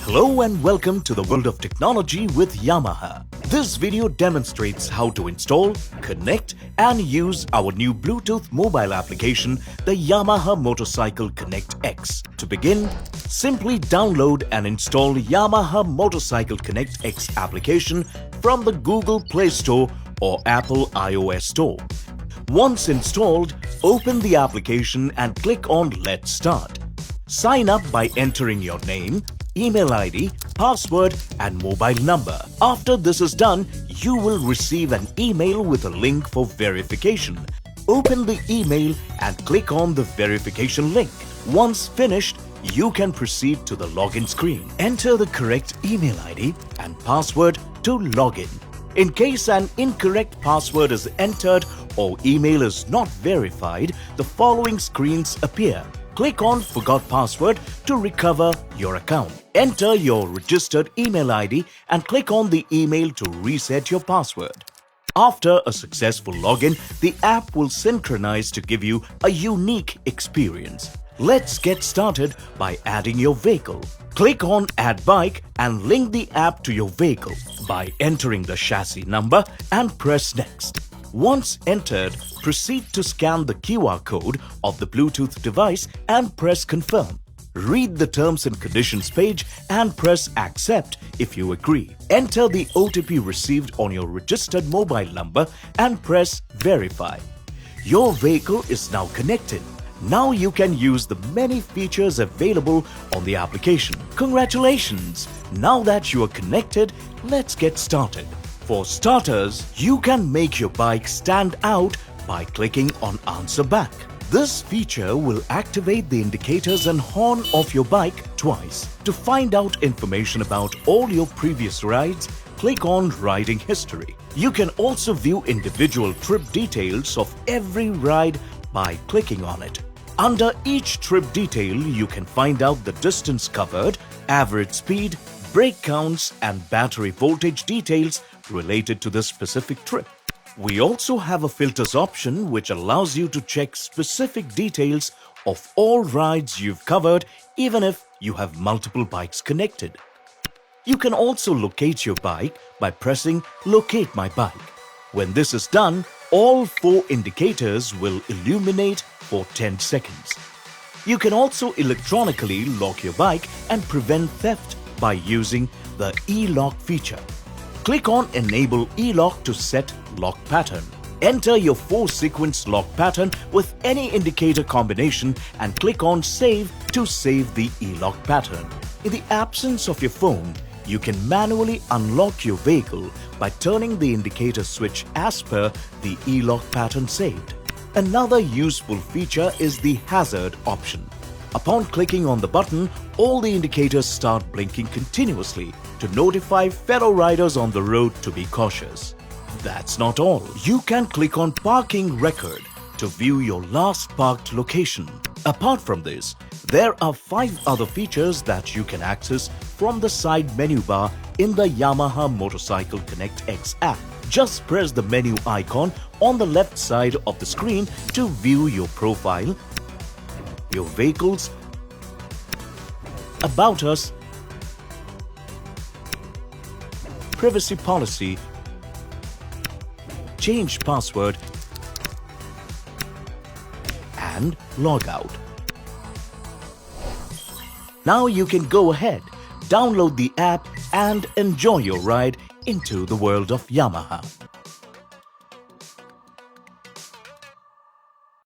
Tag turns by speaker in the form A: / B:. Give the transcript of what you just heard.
A: Hello and welcome to the world of technology with Yamaha. This video demonstrates how to install, connect and use our new Bluetooth mobile application, the Yamaha Motorcycle Connect X. To begin, simply download and install Yamaha Motorcycle Connect X application from the Google Play Store or Apple iOS Store. Once installed, open the application and click on Let's Start. Sign up by entering your name, email ID, password and mobile number. After this is done, you will receive an email with a link for verification. Open the email and click on the verification link. Once finished, you can proceed to the login screen. Enter the correct email ID and password to login. In case an incorrect password is entered or email is not verified, the following screens appear. Click on Forgot Password to recover your account. Enter your registered email ID and click on the email to reset your password. After a successful login, the app will synchronize to give you a unique experience. Let's get started by adding your vehicle. Click on Add Bike and link the app to your vehicle by entering the chassis number and press Next. Once entered, proceed to scan the QR code of the Bluetooth device and press Confirm. Read the terms and conditions page and press Accept if you agree. Enter the OTP received on your registered mobile number and press Verify. Your vehicle is now connected. Now you can use the many features available on the application. Congratulations! Now that you are connected, let's get started. For starters, you can make your bike stand out by clicking on Answer Back. This feature will activate the indicators and horn of your bike twice. To find out information about all your previous rides, click on Riding History. You can also view individual trip details of every ride by clicking on it. Under each trip detail, you can find out the distance covered, average speed, brake counts and battery voltage details related to the specific trip. We also have a filters option which allows you to check specific details of all rides you've covered even if you have multiple bikes connected. You can also locate your bike by pressing Locate My Bike. When this is done, all 4 indicators will illuminate for 10 seconds. You can also electronically lock your bike and prevent theft by using the E-Lock feature. Click on Enable E-Lock to set lock pattern. Enter your 4-sequence lock pattern with any indicator combination and click on Save to save the E-Lock pattern. In the absence of your phone, you can manually unlock your vehicle by turning the indicator switch as per the E-Lock pattern saved. Another useful feature is the hazard option. Upon clicking on the button, all the indicators start blinking continuously to notify fellow riders on the road to be cautious. That's not all. You can click on Parking Record to view your last parked location. Apart from this, there are 5 other features that you can access from the side menu bar in the Yamaha Motorcycle Connect X app. Just press the menu icon on the left side of the screen to view your profile, your vehicles, About Us, Privacy Policy, Change Password, and Log Out. Now you can go ahead, download the app and enjoy your ride into the world of Yamaha.